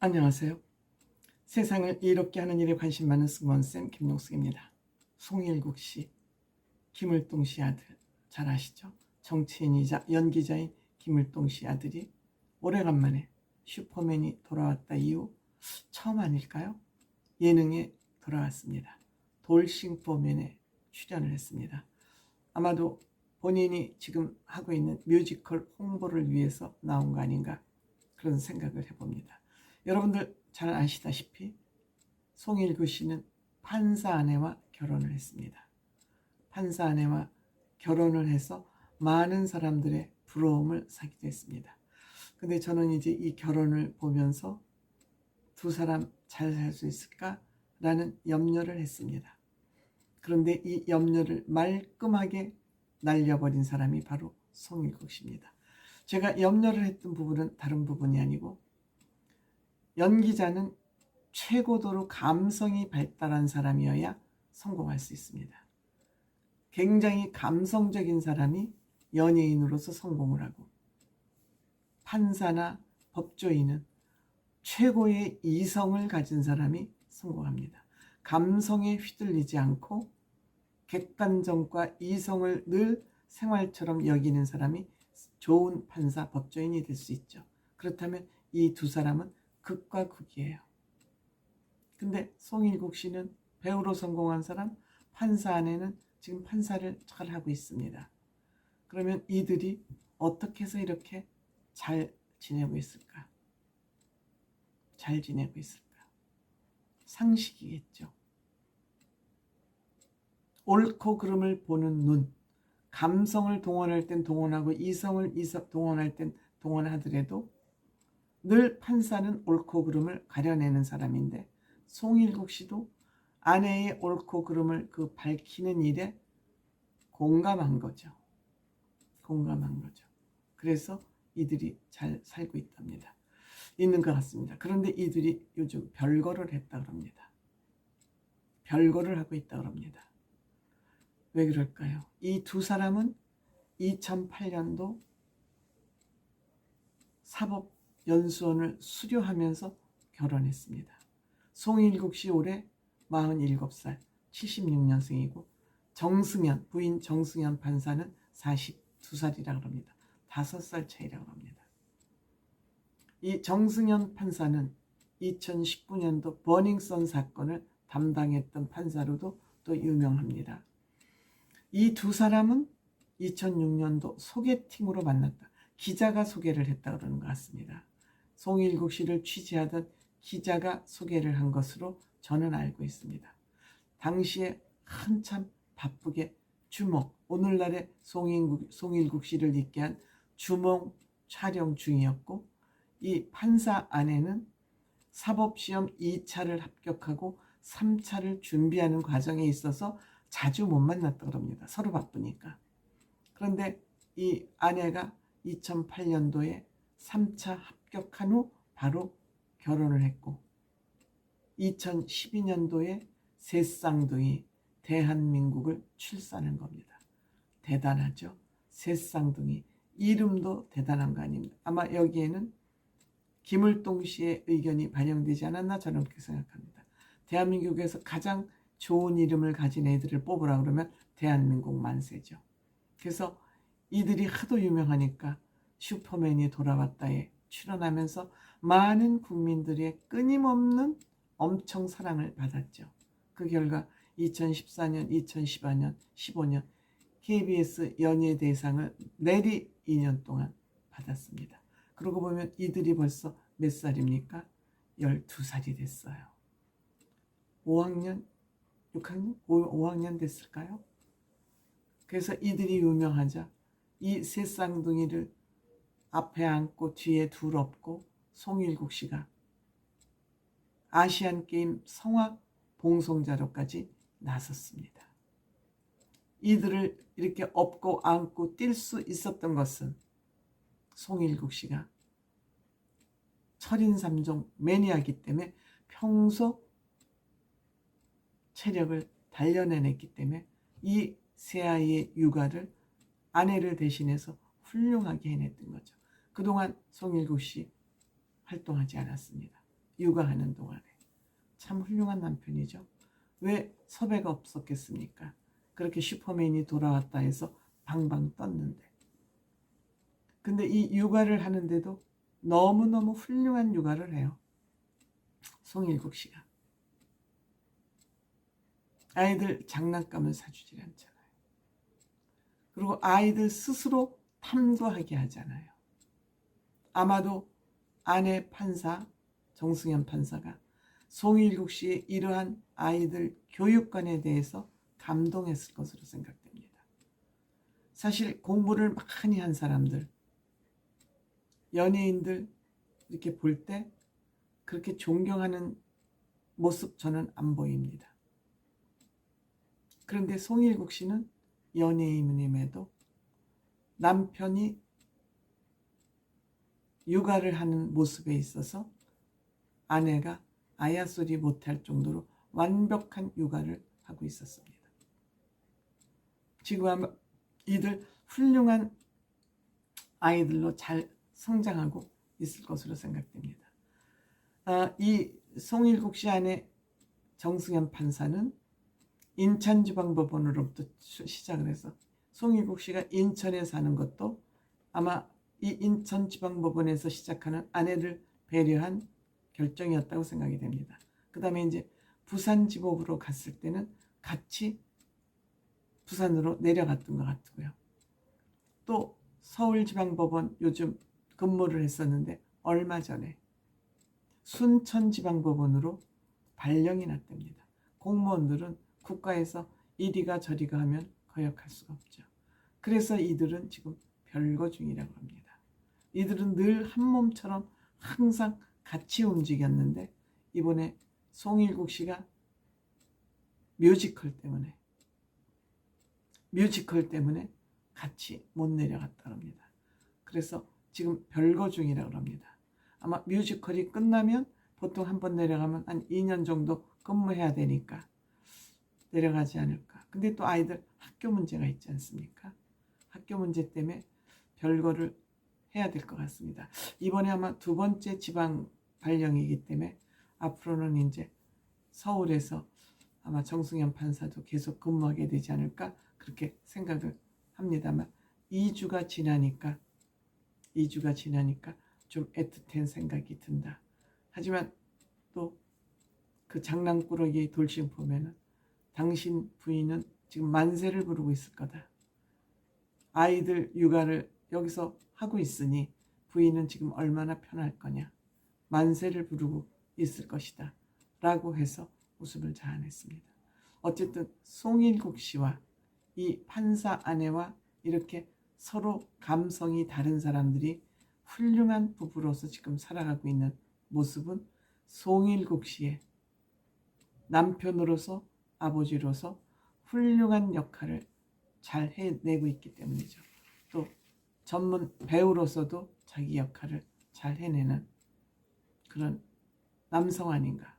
안녕하세요. 세상을 이롭게 하는 일에 관심 많은 승무원쌤 김용숙입니다. 송일국 씨, 김을동 씨 아들 잘 아시죠? 정치인이자 연기자인 김을동 씨 아들이 오래간만에 슈퍼맨이 돌아왔다 이후 처음 아닐까요? 예능에 돌아왔습니다. 돌싱포맨에 출연을 했습니다. 아마도 본인이 지금 하고 있는 뮤지컬 홍보를 위해서 나온 거 아닌가 그런 생각을 해봅니다. 여러분들 잘 아시다시피 송일구 씨는 판사 아내와 결혼을 했습니다. 판사 아내와 결혼을 해서 많은 사람들의 부러움을 사기도 했습니다. 근데 저는 이제 이 결혼을 보면서 두 사람 잘 살 수 있을까라는 염려를 했습니다. 그런데 이 염려를 말끔하게 날려버린 사람이 바로 송일국 씨입니다. 제가 염려를 했던 부분은 다른 부분이 아니고, 연기자는 최고도로 감성이 발달한 사람이어야 성공할 수 있습니다. 굉장히 감성적인 사람이 연예인으로서 성공을 하고, 판사나 법조인은 최고의 이성을 가진 사람이 성공합니다. 감성에 휘둘리지 않고 객관성과 이성을 늘 생활처럼 여기는 사람이 좋은 판사, 법조인이 될 수 있죠. 그렇다면 이 두 사람은 극과 극이에요. 근데 송일국 씨는 배우로 성공한 사람, 판사 아내는 지금 판사를 잘 하고 있습니다. 그러면 이들이 어떻게 해서 이렇게 잘 지내고 있을까? 잘 지내고 있을까? 상식이겠죠. 옳고 그름을 보는 눈, 감성을 동원할 땐 동원하고 이성을 동원할 땐 동원하더라도 늘 판사는 옳고 그름을 가려내는 사람인데, 송일국 씨도 아내의 옳고 그름을 밝히는 일에 공감한 거죠. 공감한 거죠. 그래서 이들이 잘 살고 있는 것 같습니다. 그런데 이들이 요즘 별거를 했다 그럽니다. 별거를 하고 있다 그럽니다. 왜 그럴까요? 이 두 사람은 2008년도 사법연수원을 수료하면서 결혼했습니다. 송일국 씨 올해 47살, 76년생이고 정승현, 부인 정승현 판사는 42살이라고 합니다. 5살 차이라고 합니다. 이 정승현 판사는 2019년도 버닝썬 사건을 담당했던 판사로도 또 유명합니다. 이 두 사람은 2006년도 소개팅으로 만났다. 기자가 소개를 했다 그러는 것 같습니다. 송일국 씨를 취재하던 기자가 소개를 한 것으로 저는 알고 있습니다. 당시에 한참 바쁘게 오늘날의 송일국 씨를 있게 한 주몽 촬영 중이었고, 이 판사 아내는 사법시험 2차를 합격하고 3차를 준비하는 과정에 있어서 자주 못 만났다고 합니다. 서로 바쁘니까. 그런데 이 아내가 2008년도에 3차 합격한 후 바로 결혼을 했고, 2012년도에 새 쌍둥이 대한민국을 출산한 겁니다. 대단하죠? 새 쌍둥이. 이름도 대단한 거 아닙니까? 아마 여기에는 김을동 씨의 의견이 반영되지 않았나 저는 그렇게 생각합니다. 대한민국에서 가장 좋은 이름을 가진 애들을 뽑으라 그러면 대한민국 만세죠. 그래서 이들이 하도 유명하니까 슈퍼맨이 돌아왔다에 출연하면서 많은 국민들의 끊임없는 엄청 사랑을 받았죠. 그 결과 2014년, 2015년, 15년 KBS 연예대상을 내리 2년 동안 받았습니다. 그러고 보면 이들이 벌써 몇 살입니까? 12살이 됐어요. 5학년, 6학년, 5학년 됐을까요? 그래서 이들이 유명하자 이 세 쌍둥이를 앞에 안고 뒤에 둘 업고 송일국 씨가 아시안게임 성악 봉송자로까지 나섰습니다. 이들을 이렇게 업고 안고 뛸 수 있었던 것은 송일국 씨가 철인삼종 매니아이기 때문에 평소 체력을 단련해냈기 때문에 이 세 아이의 육아를 아내를 대신해서 훌륭하게 해냈던 거죠. 그동안 송일국 씨 활동하지 않았습니다. 육아하는 동안에. 참 훌륭한 남편이죠. 왜 섭외가 없었겠습니까? 그렇게 슈퍼맨이 돌아왔다 해서 방방 떴는데. 근데 이 육아를 하는데도 너무너무 훌륭한 육아를 해요. 송일국 씨가. 아이들 장난감을 사주질 않잖아요. 그리고 아이들 스스로 탐구하게 하잖아요. 아마도 아내 판사 정승현 판사가 송일국 씨의 이러한 아이들 교육관에 대해서 감동했을 것으로 생각됩니다. 사실 공부를 많이 한 사람들, 연예인들 이렇게 볼 때 그렇게 존경하는 모습 저는 안 보입니다. 그런데 송일국 씨는 연예인임에도 남편이 육아를 하는 모습에 있어서 아내가 아야소리 못할 정도로 완벽한 육아를 하고 있었습니다. 지금 아마 이들 훌륭한 아이들로 잘 성장하고 있을 것으로 생각됩니다. 이 송일국 씨 아내 정승현 판사는 인천지방법원으로부터 시작을 해서 송일국 씨가 인천에 사는 것도 아마 이 인천지방법원에서 시작하는 아내를 배려한 결정이었다고 생각이 됩니다. 그 다음에 이제 부산지법으로 갔을 때는 같이 부산으로 내려갔던 것 같고요. 또 서울지방법원 요즘 근무를 했었는데 얼마 전에 순천지방법원으로 발령이 났답니다. 공무원들은 국가에서 이리가 저리가 하면 거역할 수가 없죠. 그래서 이들은 지금 별거 중이라고 합니다. 이들은 늘 한 몸처럼 항상 같이 움직였는데 이번에 송일국 씨가 뮤지컬 때문에 같이 못 내려갔다고 합니다. 그래서 지금 별거 중이라고 합니다. 아마 뮤지컬이 끝나면 보통 한번 내려가면 한 2년 정도 근무해야 되니까 내려가지 않을까. 근데 또 아이들 학교 문제가 있지 않습니까? 학교 문제 때문에 별거를 해야 될 것 같습니다. 이번에 아마 두 번째 지방 발령이기 때문에 앞으로는 이제 서울에서 아마 정승현 판사도 계속 근무하게 되지 않을까 그렇게 생각을 합니다만 2주가 지나니까 좀 애틋한 생각이 든다. 하지만 또 그 장난꾸러기 돌싱 보면은 당신 부인은 지금 만세를 부르고 있을 거다. 아이들 육아를 여기서 하고 있으니 부인은 지금 얼마나 편할 거냐. 만세를 부르고 있을 것이다. 라고 해서 웃음을 자아냈습니다. 어쨌든 송일국 씨와 이 판사 아내와 이렇게 서로 감성이 다른 사람들이 훌륭한 부부로서 지금 살아가고 있는 모습은 송일국 씨의 남편으로서 아버지로서 훌륭한 역할을 잘 해내고 있기 때문이죠. 또 전문 배우로서도 자기 역할을 잘 해내는 그런 남성 아닌가